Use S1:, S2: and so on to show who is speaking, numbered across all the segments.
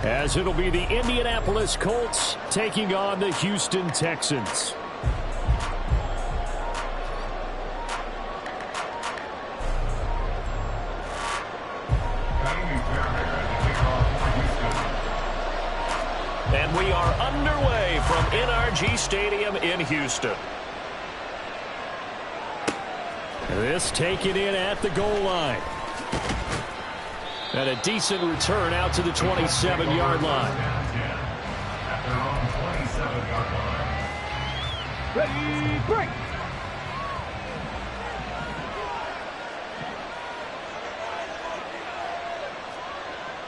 S1: as it'll be the Indianapolis Colts taking on the Houston Texans. And we are underway from NRG Stadium in Houston. This taken in at the goal line. And a decent return out to the 27-yard line.
S2: Ready, break!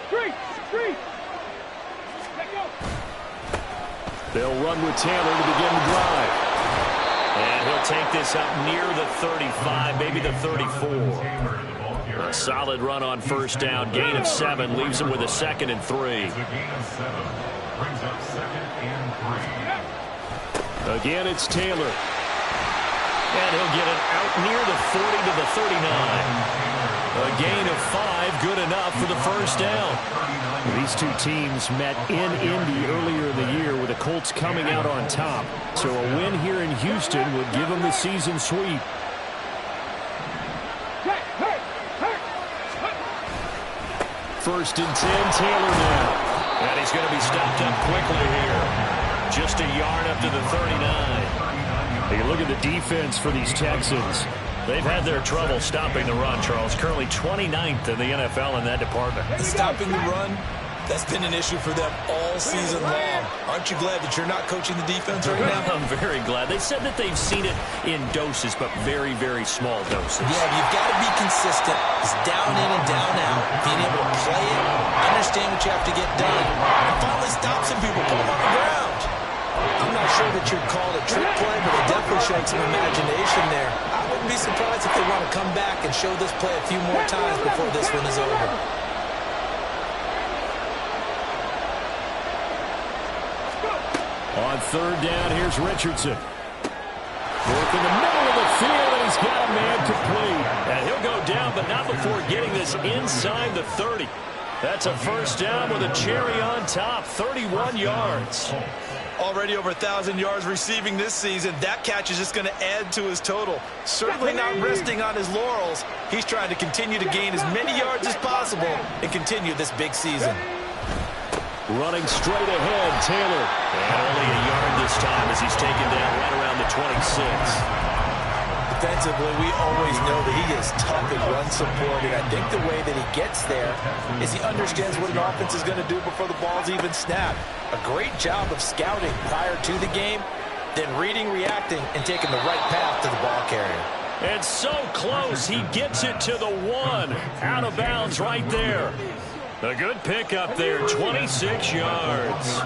S2: Street! Let go!
S1: They'll run with Taylor to begin the drive. And he'll take this up near the 35, maybe the 34. A solid run on first down. Gain of 7 leaves him with a 2nd and 3. Again, it's Taylor. And he'll get it out near the 40 to the 39. A gain of 5, good enough for the first down. These two teams met in Indy earlier in the year with the Colts coming out on top. So a win here in Houston would give them the season sweep. First and 10, Taylor now. And he's going to be stopped up quickly here. Just a yard up to the 39. You look at the defense for these Texans. They've had their trouble stopping the run, Charles. Currently 29th in the NFL in that department.
S3: Stopping the run, that's been an issue for them all season long. Aren't you glad that you're not coaching the defense right now?
S1: I'm very glad. They said that they've seen it in doses, but very, very small doses.
S3: Yeah, you've got to be consistent. It's down in and down out. Being able to play it, understand what you have to get done, and finally stop some people, put them on the ground. I'm not sure that you'd call it a trick play, but it definitely showed some imagination there. I wouldn't be surprised if they want to come back and show this play a few more times before this one is over.
S1: On third down, here's Richardson. Working the middle of the field, and he's got a man complete. And he'll go down, but not before getting this inside the 30. That's a first down with a cherry on top, 31 yards.
S3: Already over 1,000 yards receiving this season. That catch is just going to add to his total. Certainly not resting on his laurels. He's trying to continue to gain as many yards as possible and continue this big season.
S1: Running straight ahead, Taylor. And only a yard this time as he's taken down right around the 26.
S3: Defensively, we always know that he is tough in run support, and I think the way that he gets there is he understands what an offense is going to do before the ball's even snapped. A great job of scouting prior to the game, then reading, reacting, and taking the right path to the ball carrier.
S1: And so close, he gets it to the 1. Out of bounds right there. A good pickup there, 26 yards.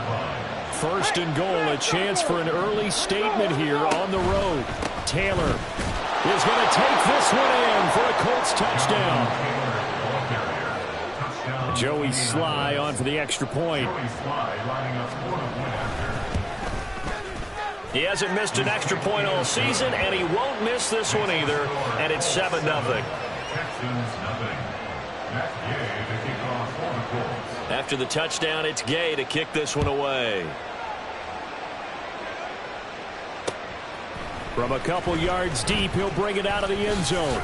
S1: First and goal, a chance for an early statement here on the road. Taylor is going to take this one in for a Colts touchdown. Joey Sly on for the extra point. He hasn't missed an extra point all season, and he won't miss this one either. And it's 7-0. After the touchdown, it's Gay to kick this one away. From a couple yards deep, he'll bring it out of the end zone.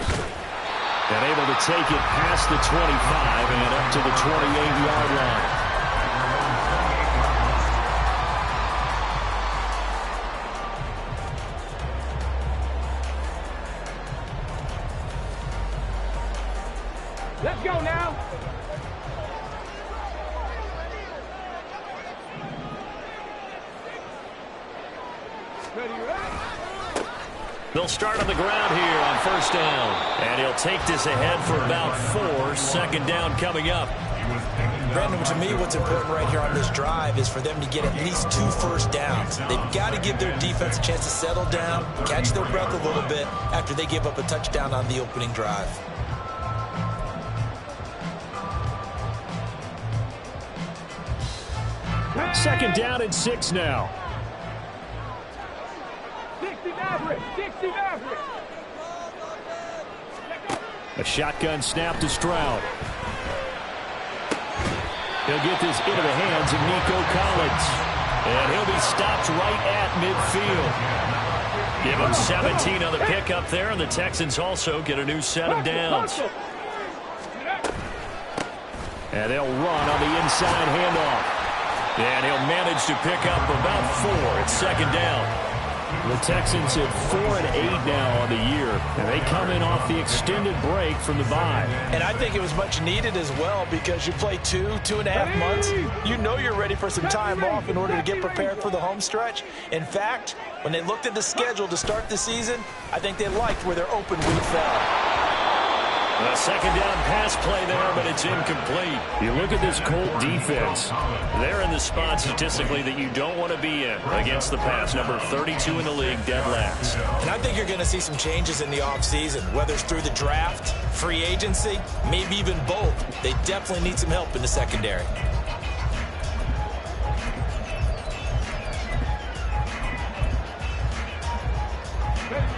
S1: And able to take it past the 25 and up to the 28-yard line.
S2: Let's go now.
S1: They'll start on the ground here on first down. And he'll take this ahead for about 4. Second down coming up.
S3: Brandon, to me, what's important right here on this drive is for them to get at least 2 first downs. They've got to give their defense a chance to settle down, catch their breath a little bit after they give up a touchdown on the opening drive.
S1: Second down and 6 now.
S2: Dixie Maverick! Dixie Maverick!
S1: A shotgun snap to Stroud. He'll get this into the hands of Nico Collins. And he'll be stopped right at midfield. Give him 17 on the pickup there, and the Texans also get a new set of downs. And they'll run on the inside handoff. And he'll manage to pick up about 4 at second down. The Texans at 4-8 now on the year, and they come in off the extended break from the bye.
S3: And I think it was much needed as well, because you play 2.5 months. You know you're ready for some time off in order to get prepared for the home stretch. In fact, when they looked at the schedule to start the season, I think they liked where their open week fell.
S1: A second down pass play there, but it's incomplete. You look at this Colt defense. They're in the spot statistically that you don't want to be in against the pass. Number 32 in the league, dead last.
S3: And I think you're going to see some changes in the offseason, whether it's through the draft, free agency, maybe even both. They definitely need some help in the secondary.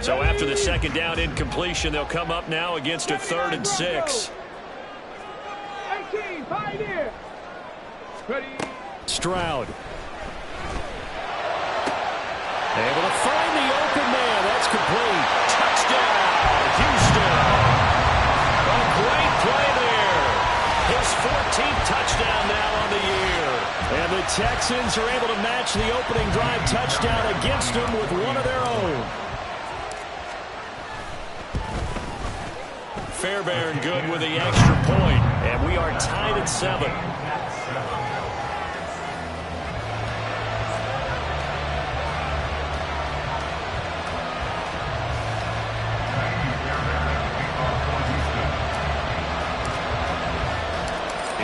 S1: So after the second down incompletion, they'll come up now against a 3rd and 6.
S2: 18, Pioneer. Ready. Stroud.
S1: Able to find the open man. That's complete. Touchdown, Houston. A great play there. His 14th touchdown now on the year. And the Texans are able to match the opening drive touchdown against them with one of their own. Fairbairn good with the extra point, and we are tied at 7.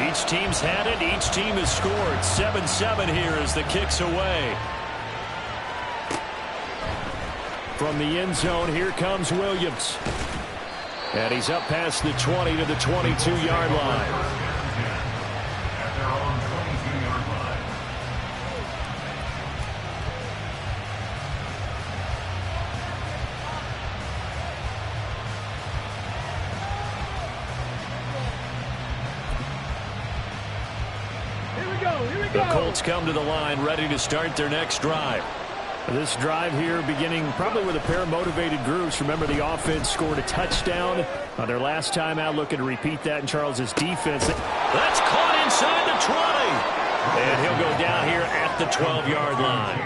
S1: Each team's had it. Each team has scored. 7-7 here as the kick's away. From the end zone, here comes Williams. And he's up past the 20 to the 22-yard line.
S2: Here we go.
S1: The Colts come to the line ready to start their next drive. This drive here beginning probably with a pair of motivated groups. Remember, the offense scored a touchdown on their last time out, looking to repeat that in Charles's defense. That's caught inside the 20. And he'll go down here at the 12-yard line.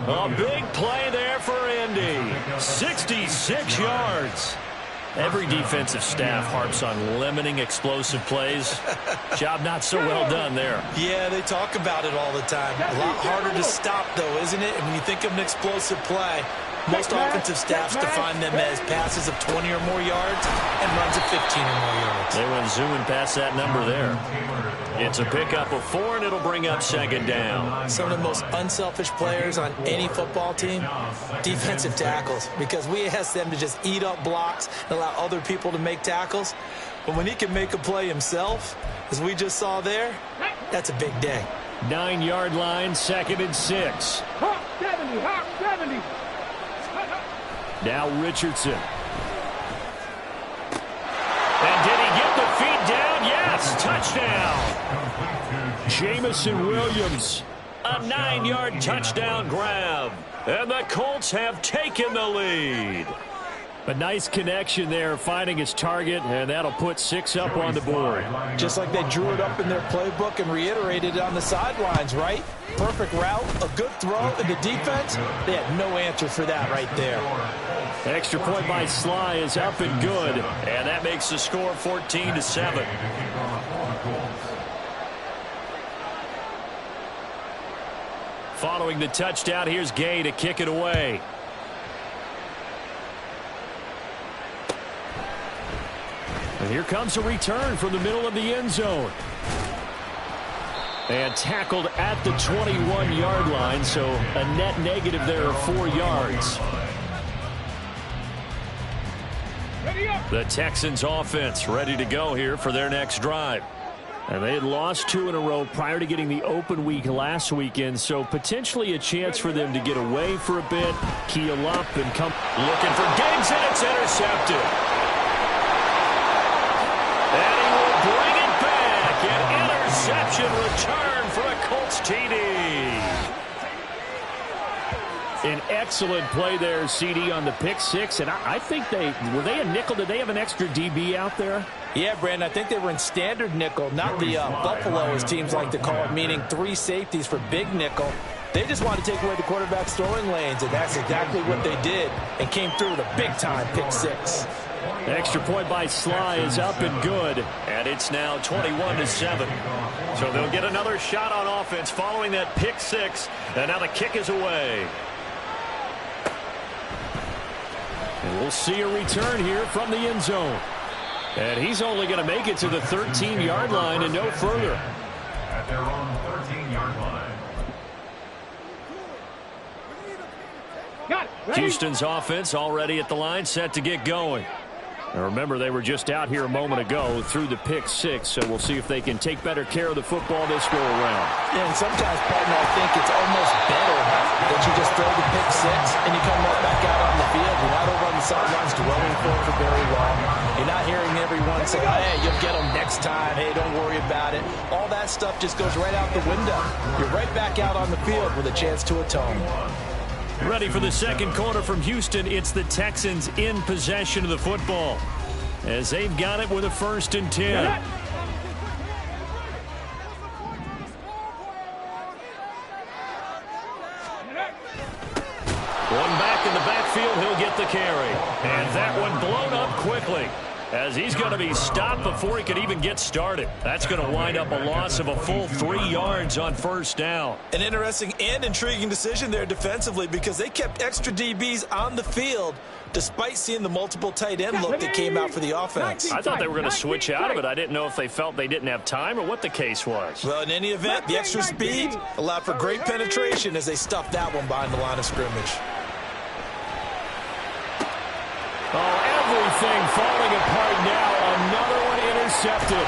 S1: A big play there for Indy. 66 yards. Every defensive staff harps on limiting explosive plays. Job not so well done there.
S3: Yeah, they talk about it all the time. A lot harder to stop, though, isn't it? And when you think of an explosive play, most offensive staffs define them as passes of 20 or more yards and runs of 15 or more yards.
S1: They went zooming past that number there. It's a pickup of 4, and it'll bring up second down.
S3: Some of the most unselfish players on any football team, defensive tackles, because we ask them to just eat up blocks and allow other people to make tackles. But when he can make a play himself, as we just saw there, that's a big day.
S1: 9-yard line, 2nd and 6.
S2: Hop 70, hop 70.
S1: Now Richardson. And did he get the feet down? Yes, touchdown. Jamison Williams, a 9-yard touchdown grab. And the Colts have taken the lead. A nice connection there, finding his target, and that'll put 6 up on the board.
S3: Just like they drew it up in their playbook and reiterated it on the sidelines, right? Perfect route, a good throw, and the defense, they had no answer for that right there.
S1: Extra point by Sly is up and good, and that makes the score 14-7. Following the touchdown, here's Gay to kick it away. And here comes a return from the middle of the end zone. And tackled at the 21-yard line, so a net negative there of 4 yards. The Texans offense ready to go here for their next drive. And they had lost 2 in a row prior to getting the open week last weekend, so potentially a chance for them to get away for a bit, keel up, and come. Looking for Diggs, and it's intercepted. And he will bring it back. An interception interception return for a Colts TD. An excellent play there, CD, on the pick six. And I think were they a nickel? Did they have an extra DB out there?
S3: Yeah, Brandon, I think they were in standard nickel, not the Buffalo, as teams like to call it, meaning 3 safeties for big nickel. They just wanted to take away the quarterback's throwing lanes, and that's exactly what they did, and came through with a big-time pick six.
S1: The extra point by Sly is up and good, and it's now 21-7. So they'll get another shot on offense following that pick six, and now the kick is away. And we'll see a return here from the end zone. And he's only going to make it to the 13-yard line and no further.
S4: At their own 13-yard line.
S1: Houston's offense already at the line, set to get going. Now remember, they were just out here a moment ago through the pick six, so we'll see if they can take better care of the football this go around.
S3: Yeah, and sometimes, partner, I think it's almost better that you just throw the pick six and you come right back out on the field. You're not over on the sidelines dwelling for very long. You're not hearing everyone say, oh, hey, you'll get them next time. Hey, don't worry about it. All that stuff just goes right out the window. You're right back out on the field with a chance to atone.
S1: Ready for the second quarter from Houston. It's the Texans in possession of the football as they've got it with a 1st and 10. One back in the backfield, he'll get the carry. And that one blown up quickly, as he's going to be stopped before he could even get started. That's going to wind up a loss of a full 3 yards on 1st down.
S3: An interesting and intriguing decision there defensively, because they kept extra DBs on the field despite seeing the multiple tight end look that came out for the offense.
S1: I thought they were going to switch out of it. I didn't know if they felt they didn't have time or what the case was.
S3: Well, in any event, the extra speed allowed for great penetration as they stuffed that one behind the line of scrimmage.
S1: Oh, everything falling apart now. Another one intercepted.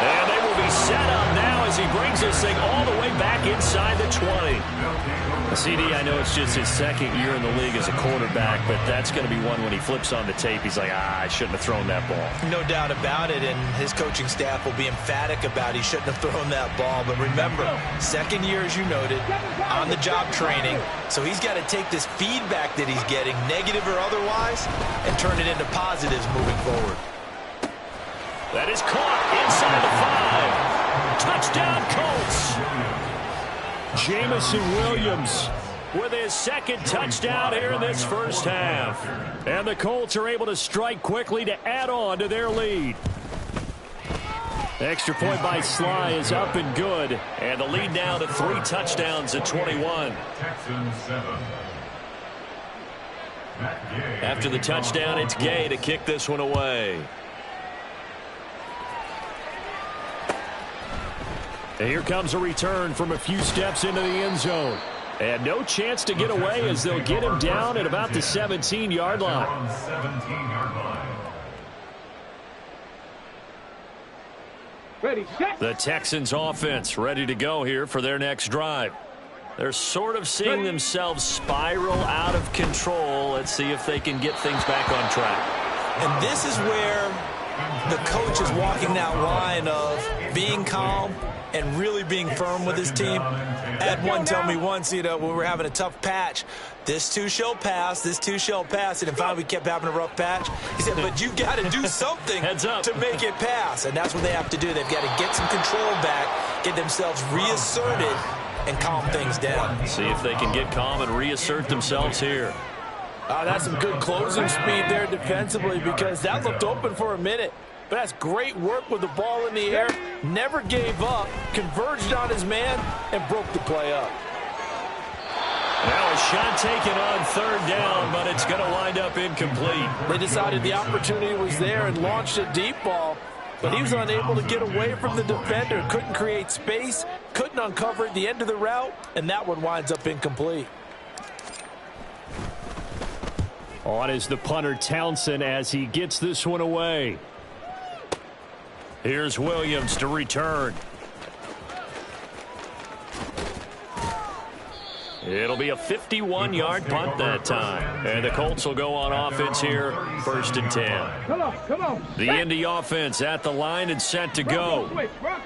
S1: And they will be set up now as he brings this thing all the way back inside the 20. CD, I know it's just his 2nd year in the league as a quarterback, but that's going to be one when he flips on the tape. He's like, I shouldn't have thrown that ball.
S3: No doubt about it, and his coaching staff will be emphatic about he shouldn't have thrown that ball. But remember, 2nd year, as you noted, on-the-job training. So he's got to take this feedback that he's getting, negative or otherwise, and turn it into positives moving forward.
S1: That is caught inside the 5. Touchdown, Colts. Jamison Williams with his 2nd touchdown here in this 1st half. And the Colts are able to strike quickly to add on to their lead. Extra point by Sly is up and good. And the lead now to 3 touchdowns at 21. After the touchdown, it's Gay to kick this one away. And here comes a return from a few steps into the end zone. And no chance to get away as they'll get him down at about the 17-yard line.
S2: Ready, set.
S1: The Texans offense ready to go here for their next drive. They're sort of seeing themselves spiral out of control. Let's see if they can get things back on track.
S3: And this is where the coach is walking that line of being calm and really being firm with his team. Had one tell me once, when we were having a tough patch, this too shall pass, this too shall pass. And in fact, we kept having a rough patch. He said, but you got to do something to make it pass. And that's what they have to do. They've got to get some control back, get themselves reasserted, and calm things down.
S1: See if they can get calm and reassert themselves here.
S3: That's some good closing speed there defensively, because that looked open for a minute. But that's great work with the ball in the air. Never gave up, converged on his man, and broke the play up.
S1: Now a shot taken on 3rd down, but it's going to wind up incomplete.
S3: They decided the opportunity was there and launched a deep ball, but he was unable to get away from the defender. Couldn't create space, couldn't uncover at the end of the route, and that one winds up incomplete.
S1: On is the punter Townsend as he gets this one away. Here's Williams to return. It'll be a 51-yard punt that time. And the Colts will go on offense here, 1st and 10.
S2: Come on.
S1: The Indy offense at the line and set to go.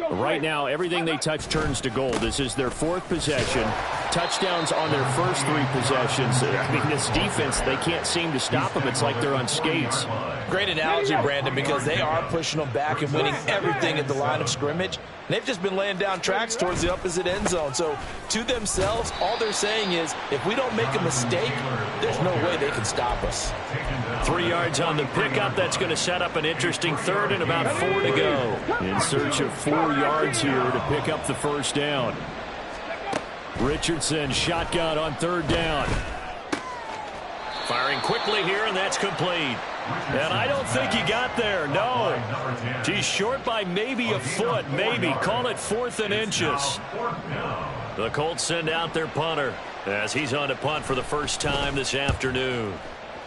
S1: Right now, everything they touch turns to gold. This is their 4th possession. Touchdowns on their first 3 possessions. I mean, this defense, they can't seem to stop them. It's like they're on skates.
S3: Great analogy, Brandon, because they are pushing them back and winning everything at the line of scrimmage. They've just been laying down tracks towards the opposite end zone. So to themselves, all they're saying is, if we don't make a mistake, there's no way they can stop us.
S1: 3 yards on the pickup. That's going to set up an interesting 3rd and about 4 to go. In search of 4 yards here to pick up the first down. Richardson shotgun on 3rd down. Firing quickly here, and that's complete. And I don't think he got there, no. He's short by maybe a foot, maybe. Call it 4th and inches. The Colts send out their punter as he's on to punt for the first time this afternoon.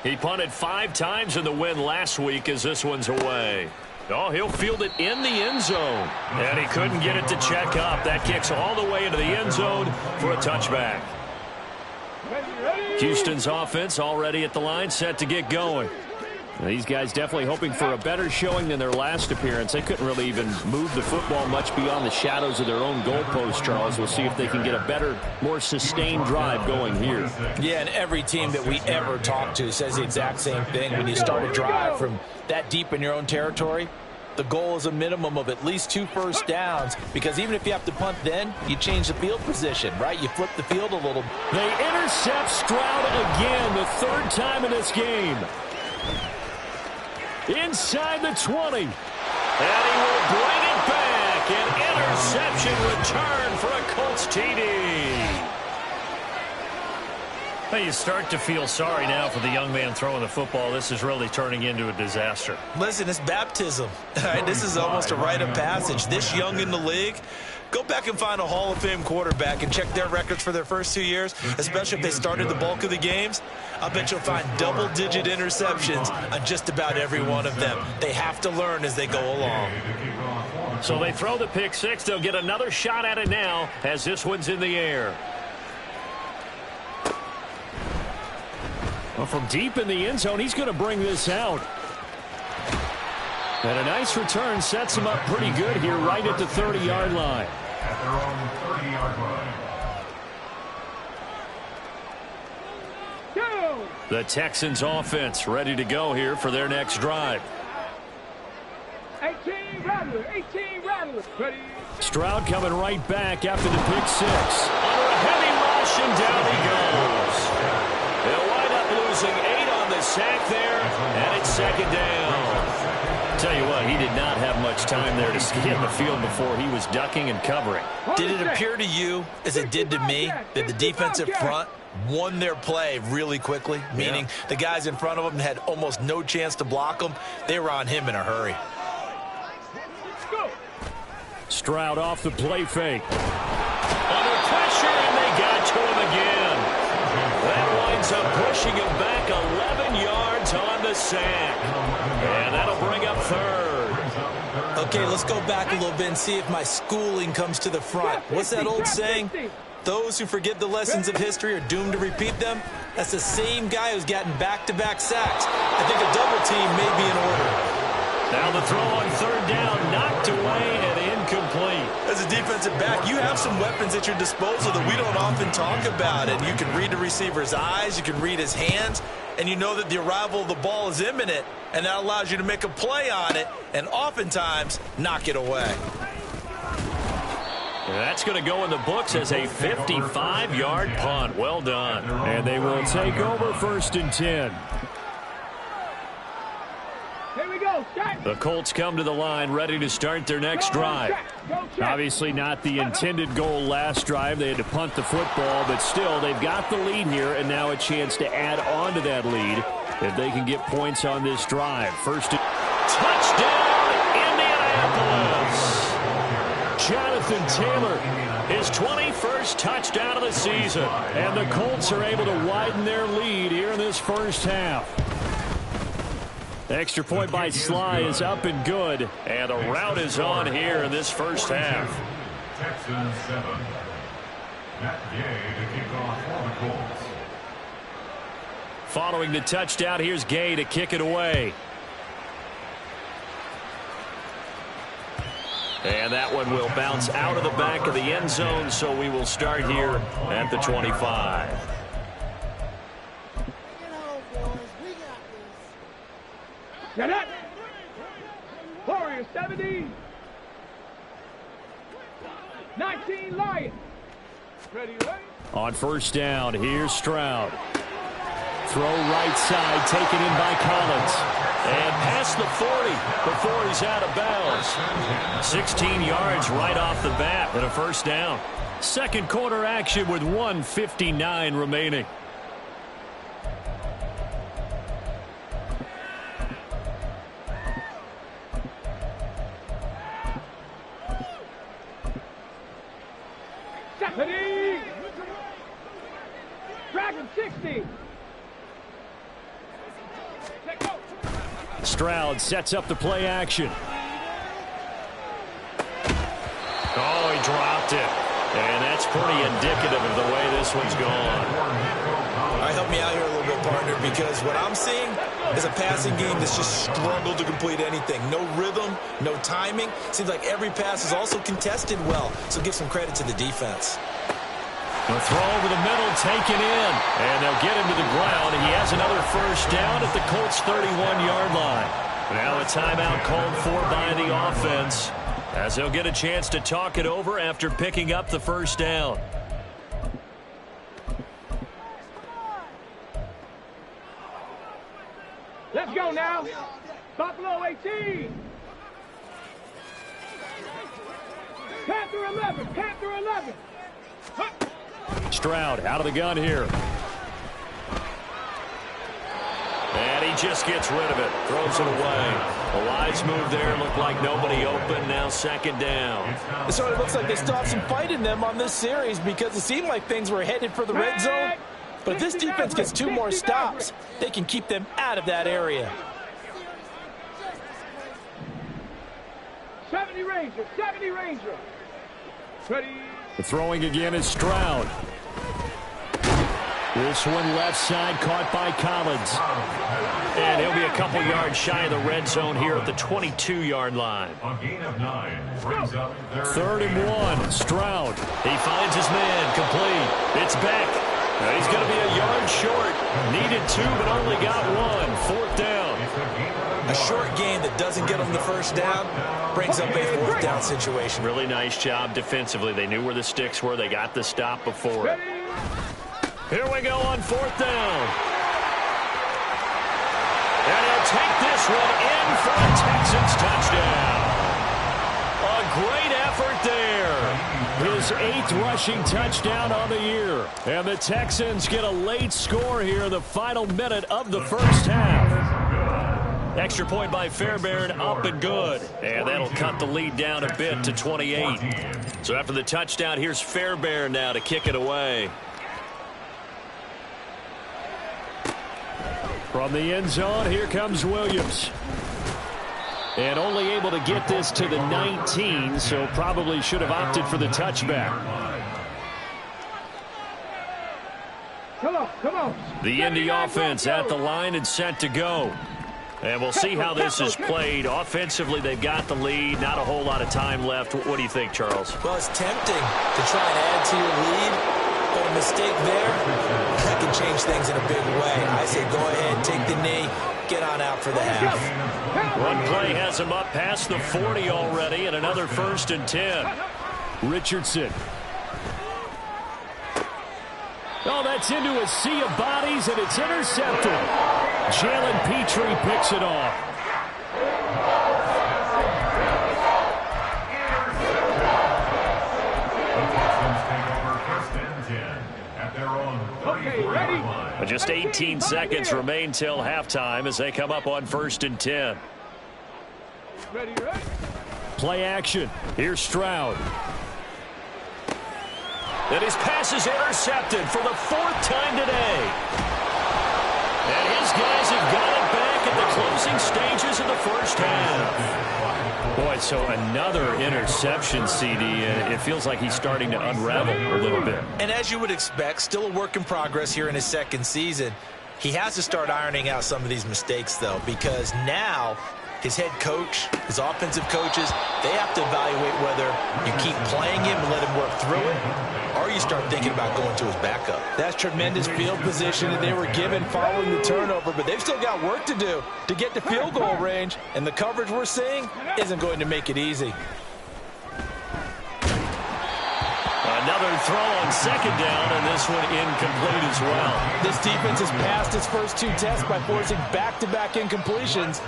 S1: He punted 5 times in the win last week as this one's away. Oh, he'll field it in the end zone. And he couldn't get it to check up. That kicks all the way into the end zone for a touchback. Houston's offense already at the line, set to get going. These guys definitely hoping for a better showing than their last appearance. They couldn't really even move the football much beyond the shadows of their own goalpost, Charles. We'll see if they can get a better, more sustained drive going here.
S3: Yeah, and every team that we ever talk to says the exact same thing. When you start a drive from that deep in your own territory, the goal is a minimum of at least 2 first downs, because even if you have to punt then, you change the field position, right? You flip the field a little.
S1: They intercept Stroud again, the 3rd time in this game. Inside the 20. And he will bring it back. An interception return for a Colts TD. Well, you start to feel sorry now for the young man throwing the football. This is really turning into a disaster.
S3: Listen, it's baptism. All right, this is almost a rite of passage. This young in the league, go back and find a Hall of Fame quarterback and check their records for their first 2 years, especially if they started the bulk of the games. I bet you'll find double-digit interceptions on just about every one of them. They have to learn as they go along.
S1: So they throw the pick 6. They'll get another shot at it now as this one's in the air. Well, from deep in the end zone, he's going to bring this out. And a nice return sets him up pretty good here right at the 30-yard line.
S4: At their own 30-yard line.
S1: The Texans offense ready to go here for their next drive.
S2: 18 Rattler. Ready.
S1: Stroud coming right back after the pick 6. Under a heavy rush, and down he goes. They'll wind up losing 8 on the sack there, and it's 2nd down. Tell you what, he did not have much time there to scan the field before he was ducking and covering.
S3: Did it appear to you, as it did to me, that the defensive front won their play really quickly? Meaning the guys in front of them had almost no chance to block them. They were on him in a hurry.
S1: Stroud off the play fake. Under pressure, and they got to him again. That winds up pushing him back 11 yards on the sack. And that'll bring up 3rd.
S3: Okay, let's go back a little bit and see if my schooling comes to the front. What's that old saying? Those who forget the lessons of history are doomed to repeat them. That's the same guy who's gotten back-to-back sacks. I think a double team may be in order.
S1: Now the throw on 3rd down, knocked away and incomplete.
S3: As a defensive back, you have some weapons at your disposal that we don't often talk about. And you can read the receiver's eyes, you can read his hands, and you know that the arrival of the ball is imminent, and that allows you to make a play on it and oftentimes knock it away.
S1: That's going to go in the books as a 55-yard punt. Well done. And they will take over 1st and 10.
S2: Here we go.
S1: The Colts come to the line ready to start their next drive. Obviously not the intended goal last drive. They had to punt the football, but still they've got the lead here, and now a chance to add on to that lead if they can get points on this drive. First touchdown, Indianapolis. Jonathan Taylor, his 21st touchdown of the season. And the Colts are able to widen their lead here in this first half. Extra point by Sly is up and good. And the route is on here in this first half.
S4: Texans 7. Matt Gay to kick off for the Colts.
S1: Following the touchdown, here's Gay to kick it away. And that one will bounce out of the back of the end zone, so we will start here at the 25.
S2: Get it. Warriors 70. 19 Lions. Ready, right?
S1: On first down, here's Stroud. Throw right side, taken in by Collins. And past the 40 before he's out of bounds. 16 yards right off the bat and a first down. Second quarter action with 1:59 remaining.
S2: Stephanie. Dragon 60.
S1: Stroud sets up the play action. Oh, he dropped it. And that's pretty indicative of the way this one's gone.
S3: All right, help me out here a little bit, partner, because what I'm seeing is a passing game that's just struggled to complete anything. No rhythm, no timing. Seems like every pass is also contested well, so give some credit to the defense.
S1: The throw over the middle, taken in, and they'll get him to the ground. He has another first down at the Colts' 31-yard line. Now a timeout called for by the offense, as they'll get a chance to talk it over after picking up the first down.
S2: Let's go now. Buffalo 18. Panther 11. Panther 11. Huh.
S1: Stroud out of the gun here. And he just gets rid of it. Throws it away. A wise move there. Looked like nobody open. Now second down.
S3: It sort of looks like they stopped some fight in them on this series because it seemed like things were headed for the red zone. But if this defense gets 2 more stops, they can keep them out of that area.
S2: 70 Ranger. 70 Ranger. Ready.
S1: The throwing again is Stroud. This one left side caught by Collins. And he'll be a couple yards shy of the red zone here at the 22-yard line.
S4: A gain of 9 brings up
S1: Third and 1. Stroud. He finds his man. Complete. It's back. He's going to be a yard short. Needed 2, but only got 1. Fourth down.
S3: A short game that doesn't get them the first down brings up a fourth down situation.
S1: Really nice job defensively. They knew where the sticks were. They got the stop before it. Here we go on fourth down. And he'll take this one in for a Texans touchdown. A great effort there. His 8th rushing touchdown on the year. And the Texans get a late score here in the final minute of the first half. Extra point by Fairbairn, up and good. And that'll cut the lead down a bit to 28. So after the touchdown, here's Fairbairn now to kick it away. From the end zone, here comes Williams. And only able to get this to the 19, so probably should have opted for the touchback.
S2: Come on, come on.
S1: The Indy offense at the line and set to go. And we'll see how this is played. Offensively, they've got the lead. Not a whole lot of time left. What do you think, Charles?
S3: Well, it's tempting to try and add to your lead, but a mistake there, that can change things in a big way. I say go ahead, take the knee, get on out for the half.
S1: One play has him up past the 40 already, and another 1st and 10. Richardson. Oh, that's into a sea of bodies, and it's intercepted. Jalen Petrie picks it off.
S2: Okay, ready?
S1: Just 18 seconds remain till halftime as they come up on 1st and 10.
S2: Ready, ready?
S1: Play action. Here's Stroud. And his pass is intercepted for the 4th time today. And his guys have got it back at the closing stages of the first half. Boy, so another interception, CD. It feels like he's starting to unravel a little bit.
S3: And as you would expect, still a work in progress here in his second season. He has to start ironing out some of these mistakes, though, because now his head coach, his offensive coaches, they have to evaluate whether you keep playing him and let him work through it, or you start thinking about going to his backup.
S5: That's tremendous field position that they were given following the turnover, but they've still got work to do to get to field goal range, and the coverage we're seeing isn't going to make it easy.
S1: Another throw on second down, and this one incomplete as well.
S5: This defense has passed its first two tests by forcing back-to-back incompletions.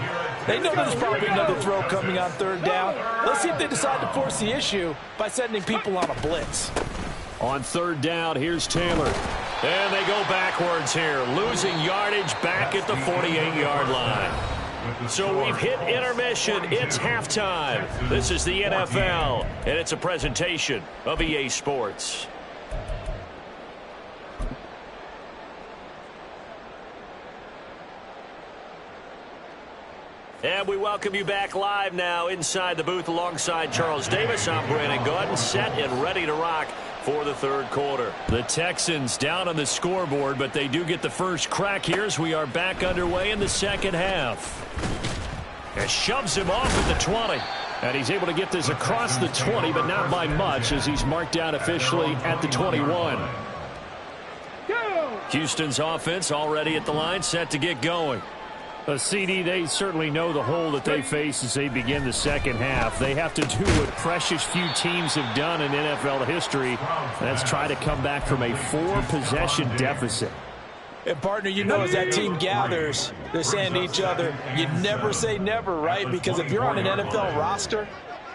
S5: They know there's probably another throw coming on third down. Let's see if they decide to force the issue by sending people on a blitz.
S1: On third down, here's Taylor. And they go backwards here, losing yardage back at the 48-yard line. So we've hit intermission. It's halftime. This is the NFL, and it's a presentation of EA Sports. And we welcome you back live now inside the booth alongside Charles Davis. I'm Brandon Gaudin, set and ready to rock for the third quarter. The Texans down on the scoreboard, but they do get the first crack here as we are back underway in the second half. And shoves him off at the 20. And he's able to get this across the 20, but not by much as he's marked down officially at the 21. Houston's offense already at the line, set to get going. CD, they certainly know the hole that they face as they begin the second half. They have to do what precious few teams have done in NFL history. That's try to come back from a 4-possession deficit.
S5: And, partner, you know, as that team gathers, they're saying to each other, you never say never, right? Because if you're on an NFL roster,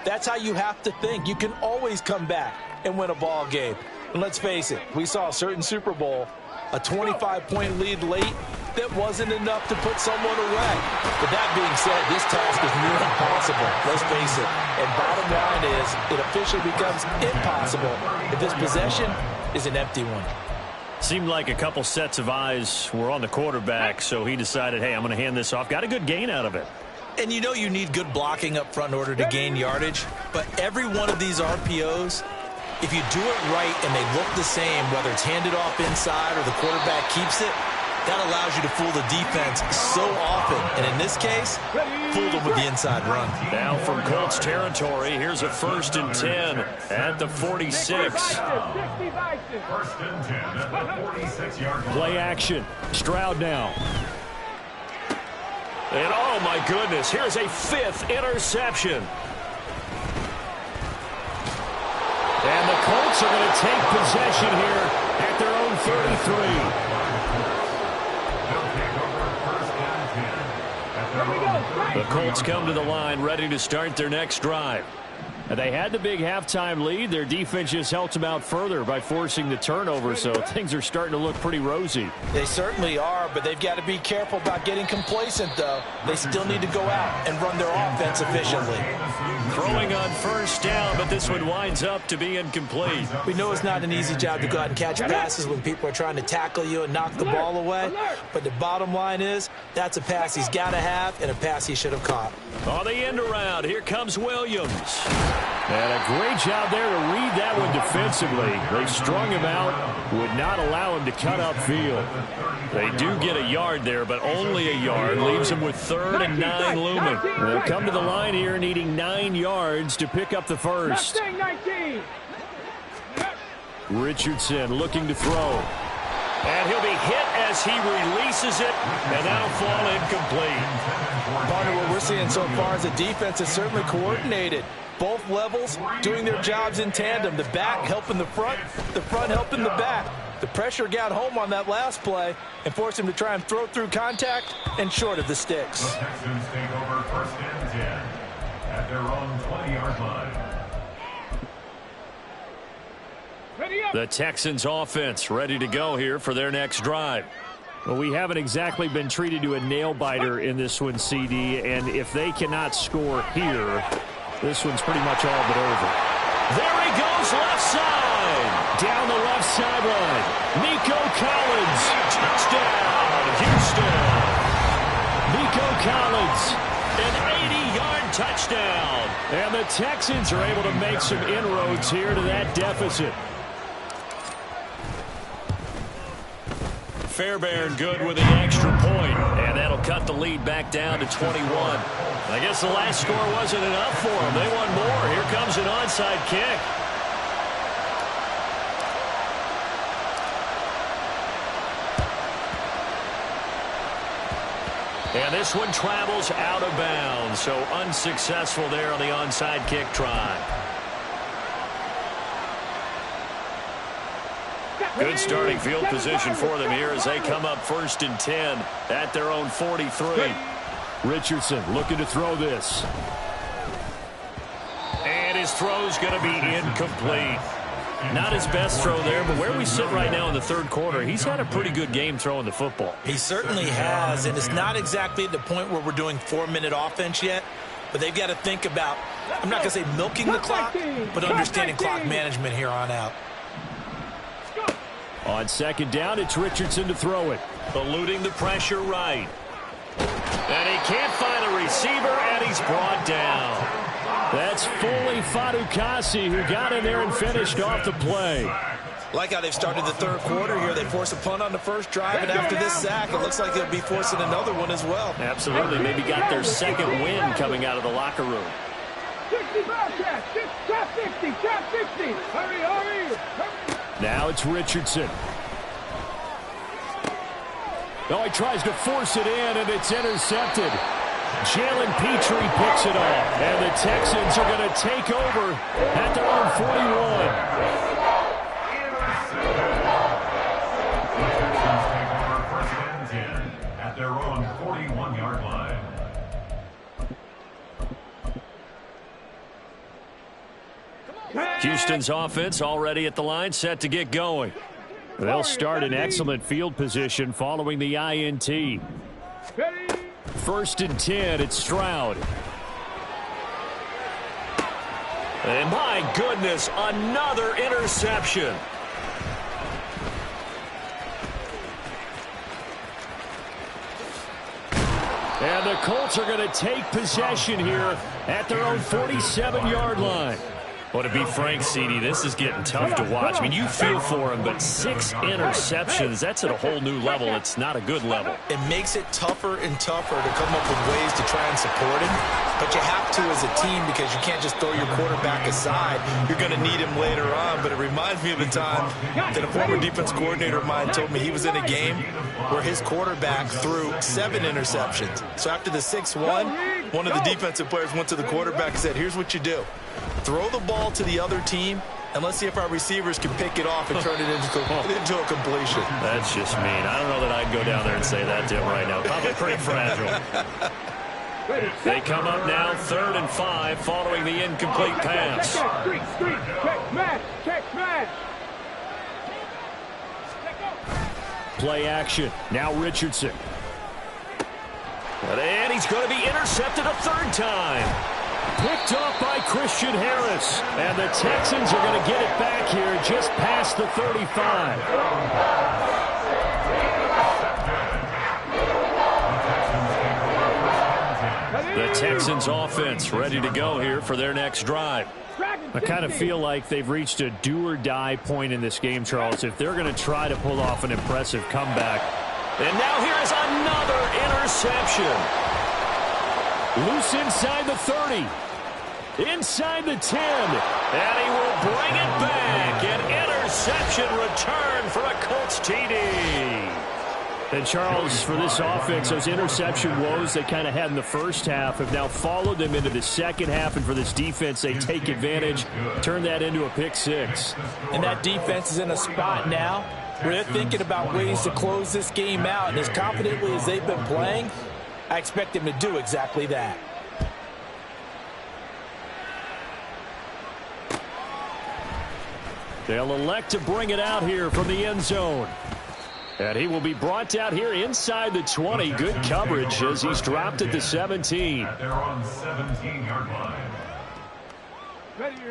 S5: that's how you have to think. You can always come back and win a ball game. And let's face it, we saw a certain Super Bowl, a 25-point lead late, that wasn't enough to put someone away. But that being said, this task is near impossible. Let's face it. And bottom line is, it officially becomes impossible if this possession is an empty one.
S1: Seemed like a couple sets of eyes were on the quarterback, so he decided, hey, I'm going to hand this off. Got a good gain out of it.
S3: And you know you need good blocking up front in order to gain yardage, but every one of these RPOs, if you do it right and they look the same, whether it's handed off inside or the quarterback keeps it, that allows you to fool the defense so often. And in this case, fooled them with the inside run.
S1: Now from Colts territory, here's a 1st and 10 at the 46.
S4: 1st and 10 at the 46-yard line.
S1: Play action. Stroud now. And oh my goodness, here's a 5th interception. And the Colts are going to take possession here at their own 33. The Colts come to the line ready to start their next drive. They had the big halftime lead. Their defense just helped them out further by forcing the turnover, so things are starting to look pretty rosy.
S5: They certainly are, but they've got to be careful about getting complacent, though. They still need to go out and run their offense efficiently.
S1: Throwing on 1st down, but this one winds up to be incomplete.
S5: We know it's not an easy job to go out and catch passes when people are trying to tackle you and knock the ball away, but the bottom line is that's a pass he's got to have and a pass he should have caught.
S1: On the end around, here comes Williams. And a great job there to read that one defensively. They strung him out, would not allow him to cut upfield. They do get a yard there, but only a yard. Leaves him with 3rd and 9 looming. They'll come to the line here needing 9 yards to pick up the first. Richardson looking to throw. And he'll be hit as he releases it, and that'll fall incomplete.
S5: Partner, what we're seeing so far is the defense is certainly coordinated. Both levels doing their jobs in tandem. The back helping the front helping the back. The pressure got home on that last play and forced him to try and throw through contact and short of the sticks.
S4: The Texans take over 1st and 10 at their own 20-yard line.
S1: The Texans offense ready to go here for their next drive. Well, we haven't exactly been treated to a nail-biter in this one, CD, and if they cannot score here, this one's pretty much all but over. There he goes, left side. Down the left sideline. Nico Collins. Touchdown, Houston. Nico Collins. An 80-yard touchdown. And the Texans are able to make some inroads here to that deficit. Fairbairn good with the extra point, and that'll cut the lead back down to 21. I guess the last score wasn't enough for them. They want more. Here comes an onside kick. And this one travels out of bounds, so unsuccessful there on the onside kick try. Good starting field position for them here as they come up 1st and 10 at their own 43. Richardson looking to throw this. And his throw's going to be incomplete. Not his best throw there, but where we sit right now in the 3rd quarter, he's had a pretty good game throwing the football.
S5: He certainly has, and it's not exactly at the point where we're doing 4-minute offense yet, but they've got to think about, I'm not going to say milking the clock, but understanding clock management here on out.
S1: On 2nd down, it's Richardson to throw it. Eluding the pressure right. And he can't find a receiver, and he's brought down. That's Foley Fatukasi who got in there and finished off the play.
S5: Like how they've started the 3rd quarter here. They force a punt on the 1st drive, and after this sack, it looks like they'll be forcing another one as well.
S1: Absolutely. Maybe got their 2nd win coming out of the locker room.
S2: 60, Bobcat. Trap 60, trap 60. Hurry, hurry.
S1: Now it's Richardson. Oh, he tries to force it in, and it's intercepted. Jalen Petrie picks it off, and the Texans are going to take over at their own 41.
S4: At their own 41-yard line.
S1: Houston's offense already at the line, set to get going. They'll start in excellent field position following the INT. 1st and 10, it's Stroud. And my goodness, another interception. And the Colts are going to take possession here at their own 47-yard line. Well, to be frank, CD, this is getting tough to watch. I mean, you feel for him, but 6 interceptions, that's at a whole new level. It's not a good level.
S5: It makes it tougher and tougher to come up with ways to try and support him. But you have to as a team because you can't just throw your quarterback aside. You're going to need him later on. But it reminds me of a time that a former defense coordinator of mine told me he was in a game where his quarterback threw 7 interceptions. So after the 6-1, one of the defensive players went to the quarterback and said, here's what you do. Throw the ball to the other team, and let's see if our receivers can pick it off and turn it into a completion.
S1: That's just mean. I don't know that I'd go down there and say that to him right now. Probably pretty fragile. They come up now, 3rd and 5, following the incomplete pass.
S2: Check smash.
S1: Play action. Now Richardson. And he's going to be intercepted a 3rd time. Picked off by Christian Harris. And the Texans are going to get it back here just past the 35. The Texans offense ready to go here for their next drive. I kind of feel like they've reached a do-or-die point in this game, Charles, if they're going to try to pull off an impressive comeback. And now here is another interception. Loose inside the 30. Inside the 10. And he will bring it back. An interception return for a Colts TD. And, Charles, for this offense, those interception woes they kind of had in the first half have now followed them into the second half. And for this defense, they take advantage, turn that into a pick 6.
S5: And that defense is in a spot now where they're thinking about ways to close this game out. And as confidently as they've been playing, I expect them to do exactly that.
S1: They'll elect to bring it out here from the end zone. And he will be brought down here inside the 20. Good coverage as he's dropped at the 17.
S4: They're on 17-yard line.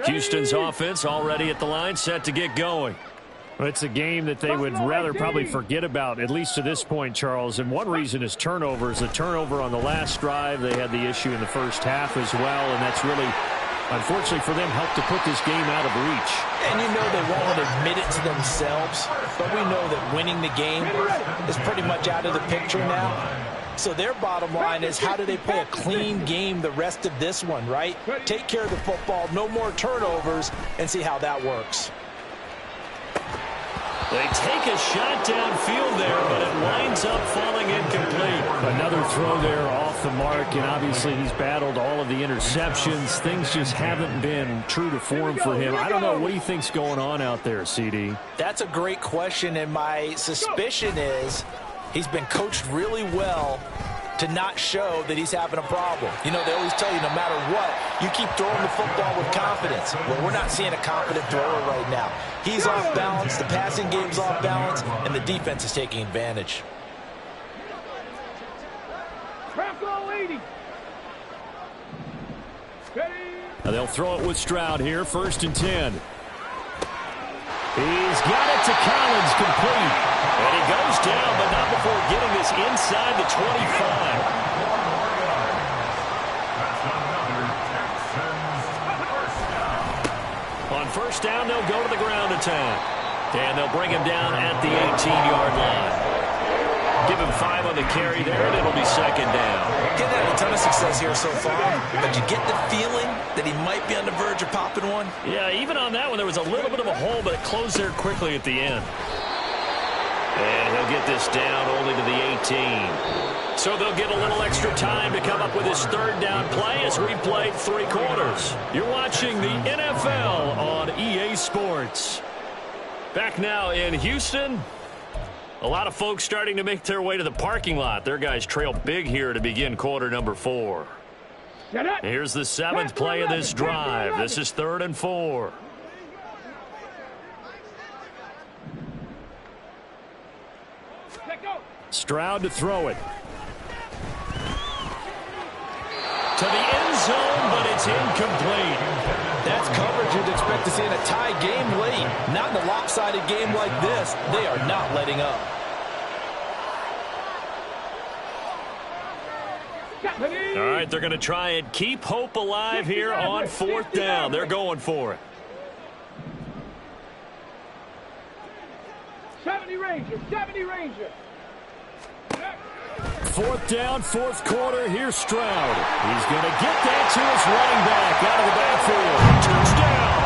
S1: Houston's offense already at the line, set to get going. Well, it's a game that they would rather probably forget about, at least to this point, Charles. And one reason is turnovers. A turnover on the last drive. They had the issue in the first half as well, and that's really, unfortunately for them, helped to put this game out of reach.
S5: And you know they won't admit it to themselves, but we know that winning the game is pretty much out of the picture now. So their bottom line is, how do they play a clean game the rest of this one, right? Take care of the football, no more turnovers, and see how that works.
S1: They take a shot downfield there, but it winds up falling incomplete. Another throw there off the mark, and obviously he's battled all of the interceptions. Things just haven't been true to form for him. I don't know. What do you think's going on out there, CD?
S5: That's a great question, and my suspicion is he's been coached really well to not show that he's having a problem. You know, they always tell you no matter what, you keep throwing the football with confidence. Well, we're not seeing a confident thrower right now. He's off balance, the passing game's off balance, and the defense is taking advantage.
S1: Now they'll throw it with Stroud here, 1st and 10. He's got it to Collins, complete. And he goes down, but not before getting this inside the 25. On 1st down, they'll go to the ground attack. And they'll bring him down at the 18-yard line. Give him 5 on the carry there, and it'll be 2nd down.
S5: Getting had a ton of success here so far, but you get the feeling that he might be on the verge of popping one.
S1: Yeah, even on that one, there was a little bit of a hole, but it closed there quickly at the end. And he'll get this down only to the 18. So they'll get a little extra time to come up with his 3rd down play as we played 3 quarters. You're watching the NFL on EA Sports. Back now in Houston. A lot of folks starting to make their way to the parking lot. Their guys trail big here to begin quarter number 4. Here's the 7th play of this drive. This is 3rd and 4. Stroud to throw it. To the end zone, but it's incomplete.
S5: That's coverage you'd expect to see in a tie game late. Not in a lopsided game like this. They are not letting up.
S1: All right, they're going to try and keep hope alive here on 4th down. They're going for it.
S2: 70 Rangers, 70 Rangers.
S1: 4th down, 4th quarter. Here's Stroud. He's going to get that to his running back out of the backfield. Touchdown!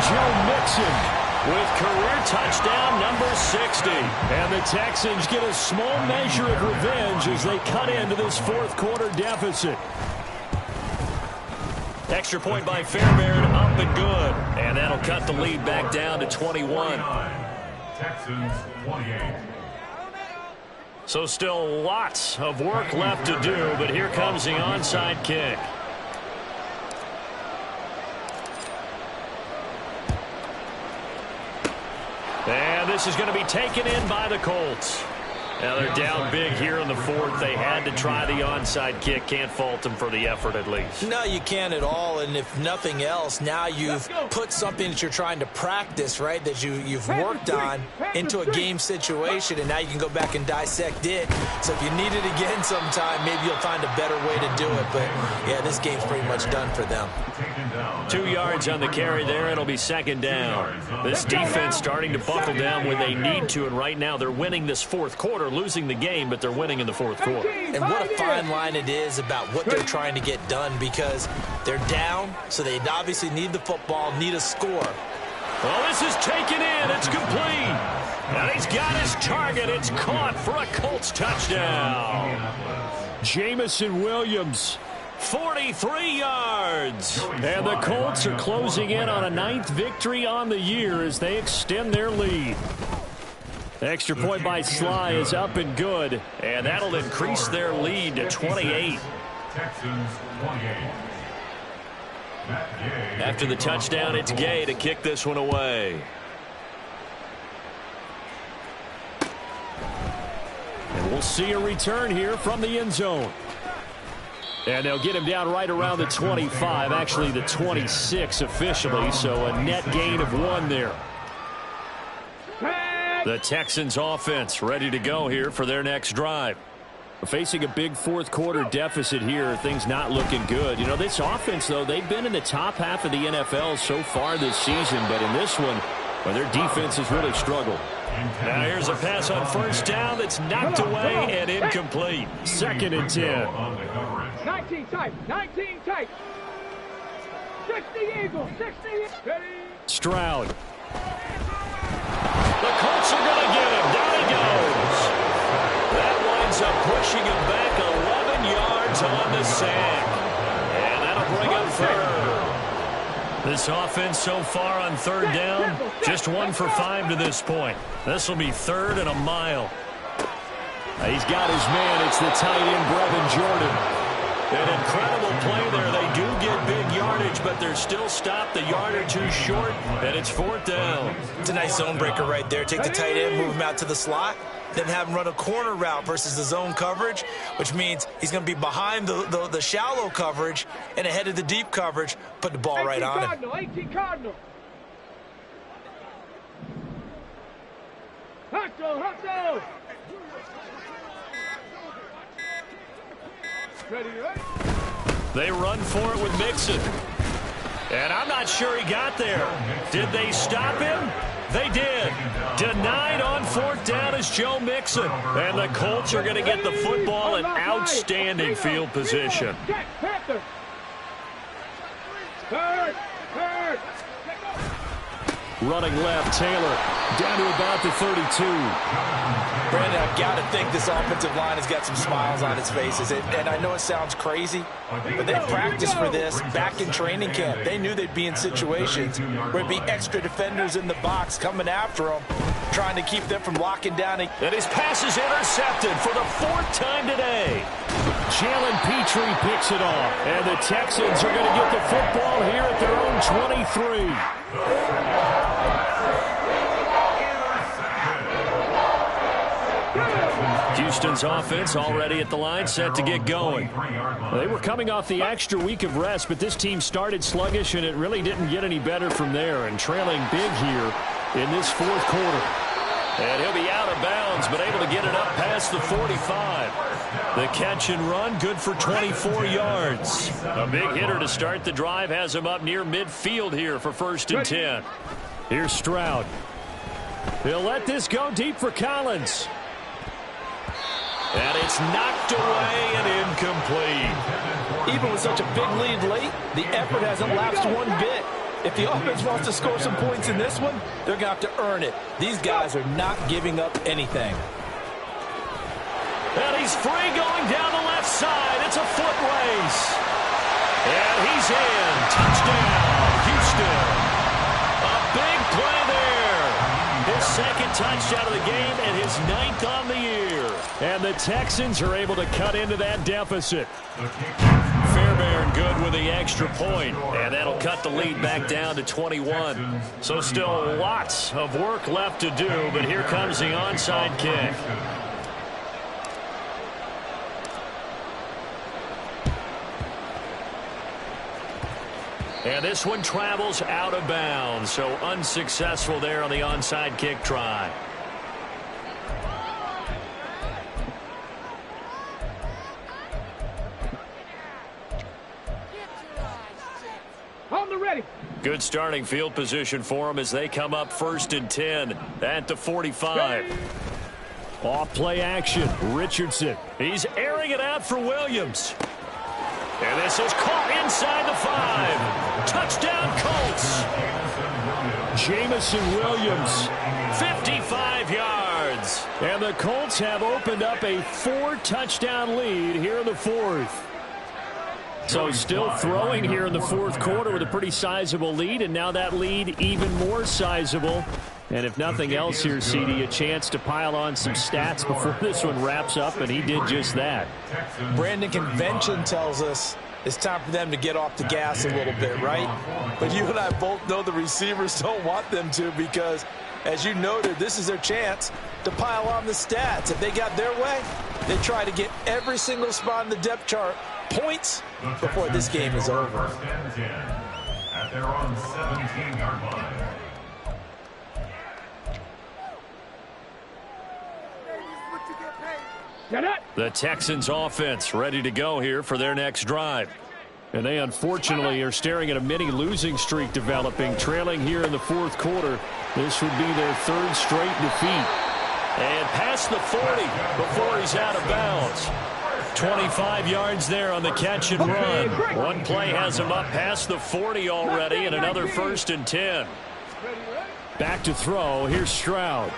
S1: Joe Mixon with career touchdown number 60. And the Texans get a small measure of revenge as they cut into this 4th quarter deficit. Extra point by Fairbairn, up and good. And that'll cut the lead back down to 21.
S4: Texans 28.
S1: So still lots of work left to do, but here comes the onside kick. And this is going to be taken in by the Colts. Now they're down big here in the 4th. They had to try the onside kick. Can't fault them for the effort at least.
S5: No, you can't at all. And if nothing else, now you've put something that you're trying to practice, right, that you've worked on into a game situation, and now you can go back and dissect it. So if you need it again sometime, maybe you'll find a better way to do it. But, yeah, this game's pretty much done for them.
S1: 2 yards on the carry there. It'll be 2nd down. This defense starting to buckle down when they need to, and right now they're winning this 4th quarter, losing the game, but they're winning in the 4th quarter.
S5: And what a fine line it is about what they're trying to get done, because they're down, so they obviously need the football, need a score.
S1: Well, this is taken in. It's complete. And he's got his target. It's caught for a Colts touchdown. Jamison Williams, 43 yards. And the Colts are closing in on a 9th victory on the year as they extend their lead. The extra point by Sly is up and good, and that'll increase their lead to 28.
S4: Texans 28.
S1: After the touchdown, it's Gay to kick this one away. And we'll see a return here from the end zone. And they'll get him down right around the 25, actually the 26 officially, so a net gain of 1 there. The Texans offense ready to go here for their next drive. Facing a big fourth quarter deficit here, things not looking good. You know, this offense, though, they've been in the top half of the NFL so far this season, but in this one, well, their defense has really struggled. Now here's a pass on first down that's knocked away and incomplete. 2nd and 10.
S2: 19 tight, 19 tight. 60 Eagles, 60. Ready.
S1: Stroud. The Colts are going to get him. Down he goes. That winds up pushing him back 11 yards on the sack. And that'll bring up 3rd. This offense so far on 3rd down, just 1 for 5 to this point. This will be 3rd and a mile. He's got his man. It's the tight end, Brevin Jordan. An incredible play there. They do get big yardage, but they're still stopped a yard or 2 short, and it's 4th down.
S5: It's a nice zone breaker right there. Take the tight end, move him out to the slot, then have him run a corner route versus the zone coverage, which means he's going to be behind the shallow coverage and ahead of the deep coverage. Put the ball right on him.
S2: 18 Cardinal. Hot. Ready, right?
S1: They run for it with Mixon. And I'm not sure he got there. Did they stop him? They did. Denied on 4th down is Joe Mixon. And the Colts are going to get the football in outstanding field position.
S2: Panther. Third.
S1: Running left, Taylor down to about the 32.
S5: Brandon, I've got to think this offensive line has got some smiles on its faces. And I know it sounds crazy, but they practiced for this back in training camp. They knew they'd be in situations where it'd be extra defenders in the box coming after them, trying to keep them from locking down.
S1: And his pass is intercepted for the 4th time today. Jalen Petrie picks it off. And the Texans are going to get the football here at their own 23. Houston's offense already at the line, set to get going. They were coming off the extra week of rest, but this team started sluggish, and it really didn't get any better from there, and trailing big here in this 4th quarter. And he'll be out of bounds, but able to get it up past the 45. The catch and run, good for 24 yards. A big hitter to start the drive, has him up near midfield here for 1st and 10. Here's Stroud. He'll let this go deep for Collins. And it's knocked away and incomplete.
S5: Even with such a big lead late, the effort hasn't lapsed one bit. If the offense wants to score some points in this one, they're going to have to earn it. These guys are not giving up anything.
S1: And he's free going down the left side. It's a foot race. And he's in. Touchdown, Houston. A big play there. His 2nd touchdown of the game and his 9th on the year. And the Texans are able to cut into that deficit. Fairbairn good with the extra point, and that'll cut the lead back down to 21. So still lots of work left to do, but here comes the onside kick. And this one travels out of bounds, so unsuccessful there on the onside kick try.
S2: On the ready.
S1: Good starting field position for them as they come up 1st and 10 at the 45. Off play action, Richardson. He's airing it out for Williams. And this is caught inside the 5. Touchdown, Colts. Jamison Williams, 55 yards. And the Colts have opened up a 4-touchdown lead here in the 4th. So still throwing here in the 4th quarter with a pretty sizable lead, and now that lead even more sizable. And if nothing else here, CD, a chance to pile on some stats before this one wraps up, and he did just that.
S5: Brandon, convention tells us it's time for them to get off the gas a little bit, right? But you and I both know the receivers don't want them to because, as you noted, this is their chance to pile on the stats. If they got their way, they try to get every single spot in the depth chart points before this game is over.
S4: At their own 17-yard line.
S1: The Texans offense ready to go here for their next drive. And they unfortunately are staring at a mini losing streak developing, trailing here in the fourth quarter. This would be their third straight defeat. And past the 40 before he's out of bounds. 25 yards there on the catch and run. One play has him up past the 40 already, and another 1st and 10. Back to throw. Here's Stroud.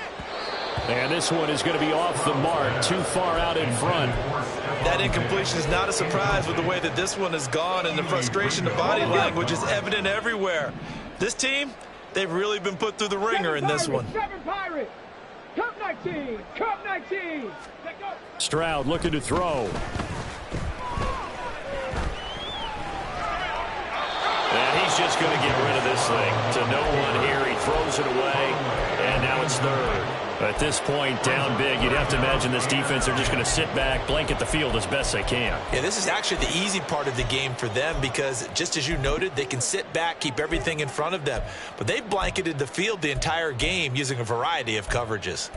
S1: And this one is going to be off the mark, too far out in front.
S5: That incompletion is not a surprise with the way that this one has gone, and the frustration, the body language is evident everywhere. This team, they've really been put through the ringer in this one.
S2: Cup 19, Cup 19.
S1: Stroud looking to throw. And he's just going to get rid of this thing to no one here. He throws it away, and now it's third. At this point, down big, you'd have to imagine this defense, they're just going to sit back, blanket the field as best they can.
S5: Yeah, this is actually the easy part of the game for them because, just as you noted, they can sit back, keep everything in front of them. But they blanketed the field the entire game using a variety of coverages.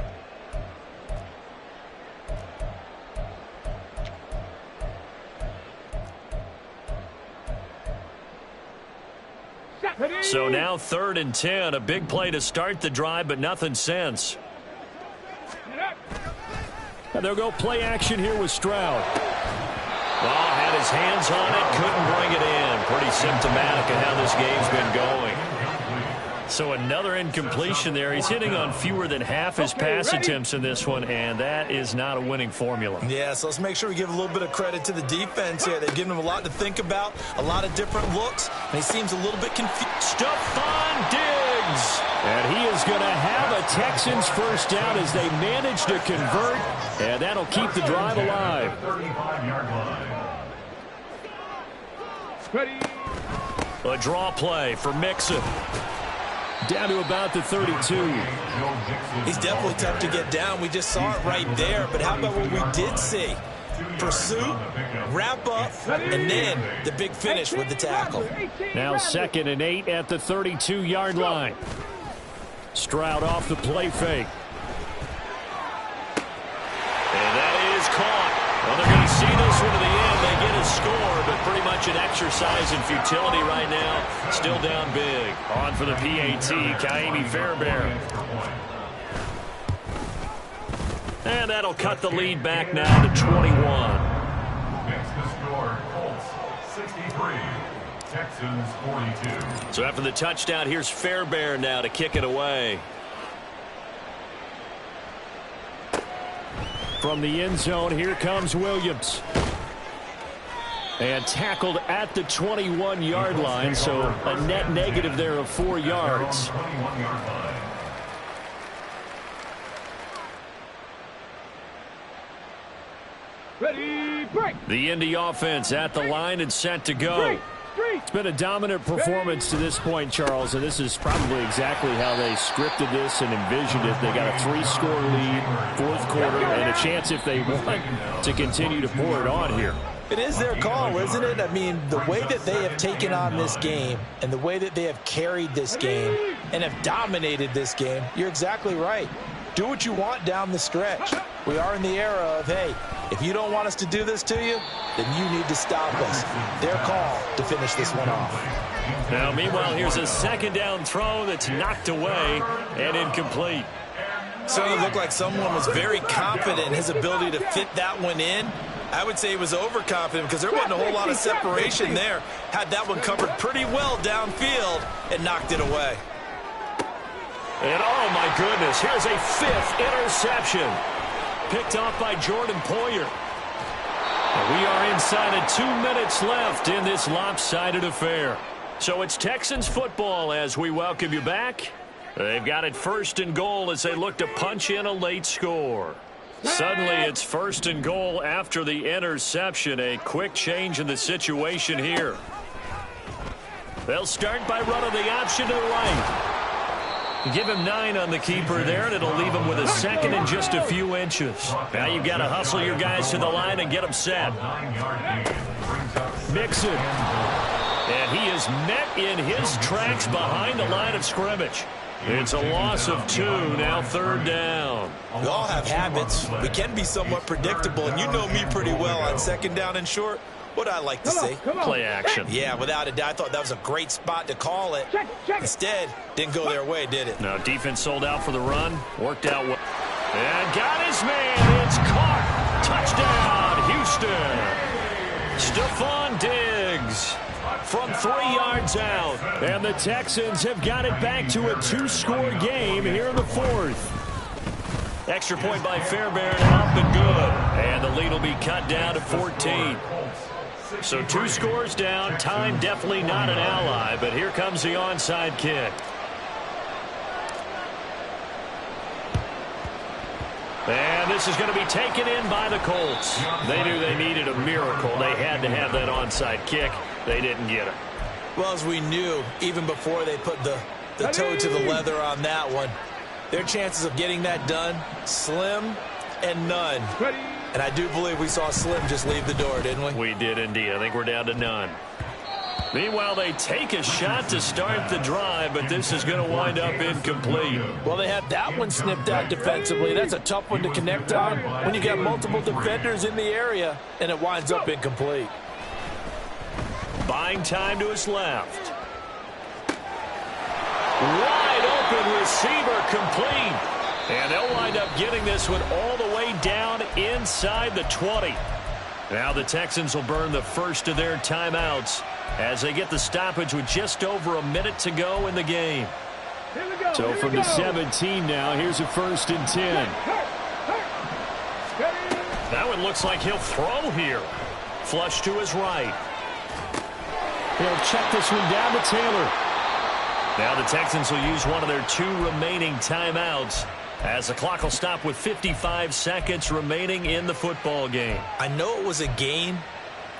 S1: So now 3rd and 10, a big play to start the drive, but nothing since. And they'll go play action here with Stroud. Well, had his hands on it, couldn't bring it in. Pretty symptomatic of how this game's been going. So another incompletion there. He's hitting on fewer than half his pass attempts in this one, and that is not a winning formula.
S5: Yeah, so let's make sure we give a little bit of credit to the defense here. They've given him a lot to think about, a lot of different looks, and he seems a little bit confused.
S1: Stephon Diggs! And he is going to have a Texans first down as they manage to convert, and that'll keep the drive alive.
S4: 35-yard line.
S1: A draw play for Mixon. Down to about the 32.
S5: He's definitely tough to get down. We just saw it right there. But how about what we did see? Pursuit, wrap up, and then the big finish with the tackle.
S1: Now 2nd and 8 at the 32-yard line. Stroud off the play fake. And that is caught. Well, they're going to see this one to the end. They get a score, but pretty much an exercise in futility right now. Still down big. On for the PAT, Ka'imi Fairbairn. And that'll cut the lead back now to 21.
S4: Makes the score Colts 63, Texans 42.
S1: So after the touchdown, here's Fairbairn now to kick it away. From the end zone, here comes Williams. And tackled at the 21-yard line, so a net negative there of 4 yards.
S2: Ready, break.
S1: The Indy offense at the line and set to go. It's been a dominant performance to this point, Charles, and this is probably exactly how they scripted this and envisioned it. They got a 3-score lead, fourth quarter, and a chance if they want to continue to pour it on here.
S5: It is their call, isn't it? I mean, the way that they have taken on this game and the way that they have carried this game and have dominated this game, you're exactly right. Do what you want down the stretch. We are in the era of, hey, if you don't want us to do this to you, then you need to stop us. Their call to finish this one off.
S1: Now, meanwhile, here's a 2nd down throw that's knocked away and incomplete.
S5: Certainly looked like someone was very confident in his ability to fit that one in. I would say he was overconfident because there wasn't a whole lot of separation there. Had that one covered pretty well downfield and knocked it away.
S1: And oh my goodness, here's a 5th interception. Picked off by Jordan Poyer. And we are inside of 2 minutes left in this lopsided affair. So it's Texans football as we welcome you back. They've got it 1st and goal as they look to punch in a late score. Suddenly it's 1st and goal after the interception. A quick change in the situation here. They'll start by running the option to the right. Give him 9 on the keeper there, and it'll leave him with a 2nd and just a few inches. Now you've got to hustle your guys to the line and get them set. Mixon. And he is met in his tracks behind the line of scrimmage. It's a loss of 2, now 3rd down.
S3: We all have habits. We can be somewhat predictable, and you know me pretty well on 2nd down and short. What do I like to see?
S1: Play action.
S3: Yeah, without a doubt, I thought that was a great spot to call it. Instead, didn't go their way, did it?
S1: No, defense sold out for the run. Worked out well. And got his man. It's caught. Touchdown, Houston. Stephon Diggs from 3 yards out. And the Texans have got it back to a 2-score game here in the 4th. Extra point by Fairbairn, up and good. And the lead will be cut down to 14. So 2 scores down. Time definitely not an ally, but here comes the onside kick. And this is going to be taken in by the Colts. They knew they needed a miracle. They had to have that onside kick. They didn't get it.
S3: Well, as we knew, even before they put the toe to the leather on that one, their chances of getting that done, slim and none. And I do believe we saw Slim just leave the door, didn't we?
S1: We did indeed. I think we're down to none. Meanwhile, they take a shot to start the drive, but this is going to wind up incomplete.
S5: Well, they had that one snipped out defensively. That's a tough one to connect on when you got multiple defenders in the area, and it winds up incomplete.
S1: Buying time to his left. Wide open receiver, complete. And they'll wind up getting this one all the way down inside the 20. Now the Texans will burn the first of their timeouts as they get the stoppage with just over a minute to go in the game. So from the 17 now, here's a 1st and 10. That one looks like he'll throw here. Flush to his right. He'll check this one down to Taylor. Now the Texans will use one of their 2 remaining timeouts as the clock will stop with 55 seconds remaining in the football game.
S3: I know it was a gain,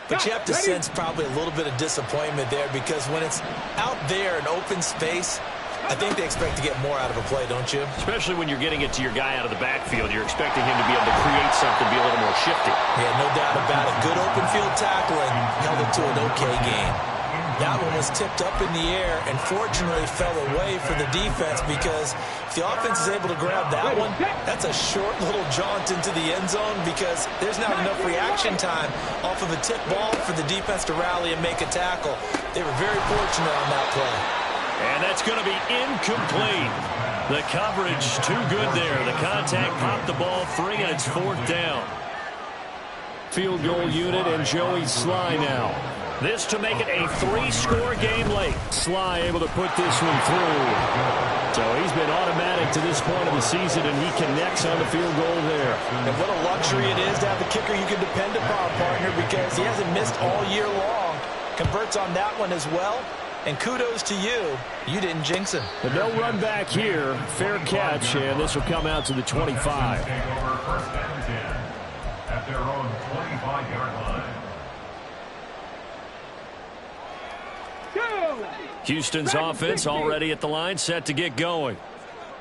S3: but you have to sense probably a little bit of disappointment there because when it's out there in open space, I think they expect to get more out of a play, don't you?
S1: Especially when you're getting it to your guy out of the backfield. You're expecting him to be able to create something, be a little more shifty.
S3: Yeah, no doubt about it. Good open field tackling held it to an okay game. That one was tipped up in the air and fortunately fell away for the defense because if the offense is able to grab that one, that's a short little jaunt into the end zone because there's not enough reaction time off of a tip ball for the defense to rally and make a tackle. They were very fortunate on that play.
S1: And that's going to be incomplete. The coverage too good there. The contact popped the ball free, and it's 4th down. Field goal unit and Joey Sly now. This to make it a 3-score game late. Sly able to put this one through. So he's been automatic to this point of the season, and he connects on the field goal there.
S5: And what a luxury it is to have a kicker you can depend upon, partner, because he hasn't missed all year long. Converts on that one as well. And kudos to you. You didn't jinx him.
S1: But no run back here. Fair catch, and this will come out to the 25.
S4: Take over 1st and 10 at their own 25-yard line.
S1: Houston's offense already at the line, set to get going.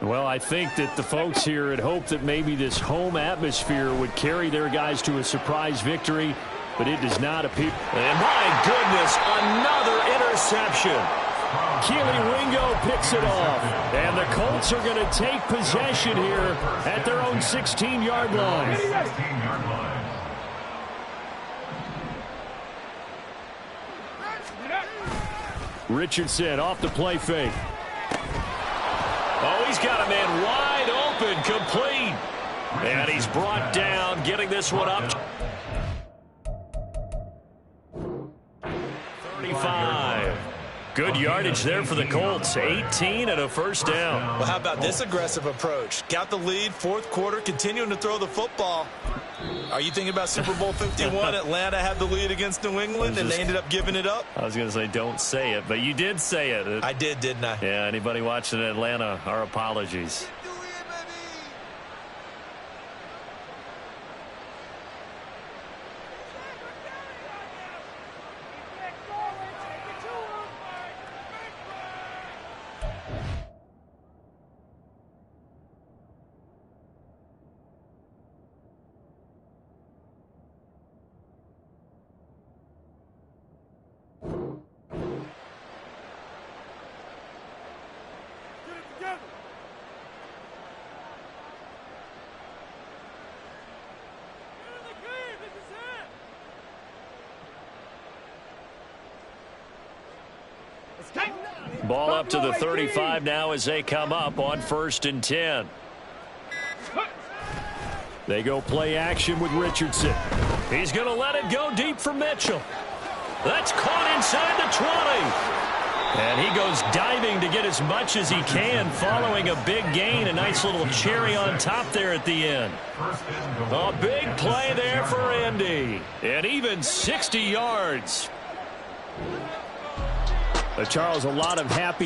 S1: Well, I think that the folks here had hoped that maybe this home atmosphere would carry their guys to a surprise victory, but it does not appear. And my goodness, another interception. Keely Ringo picks it off. And the Colts are going to take possession here at their own 16-yard line.
S4: 16-yard line.
S1: Richardson off the play fake. Oh, he's got a man wide open, complete. And he's brought down, getting this one up. 35. Good yardage there for the Colts. 18 and a 1st down.
S3: Well, how about this aggressive approach? Got the lead, 4th quarter, continuing to throw the football. Are you thinking about Super Bowl 51? Atlanta had the lead against New England, and they ended up giving it up?
S1: I was going to say don't say it, but you did say it.
S3: I did, didn't I?
S1: Yeah, anybody watching Atlanta, our apologies.
S2: Together.
S1: Ball up to the 35 now as they come up on 1st and 10. They go play action with Richardson. He's going to let it go deep for Mitchell. That's caught inside the 20. And he goes diving to get as much as he can following a big gain. A nice little cherry on top there at the end. A big play there for Indy. And even 60 yards. Charles, a lot of happy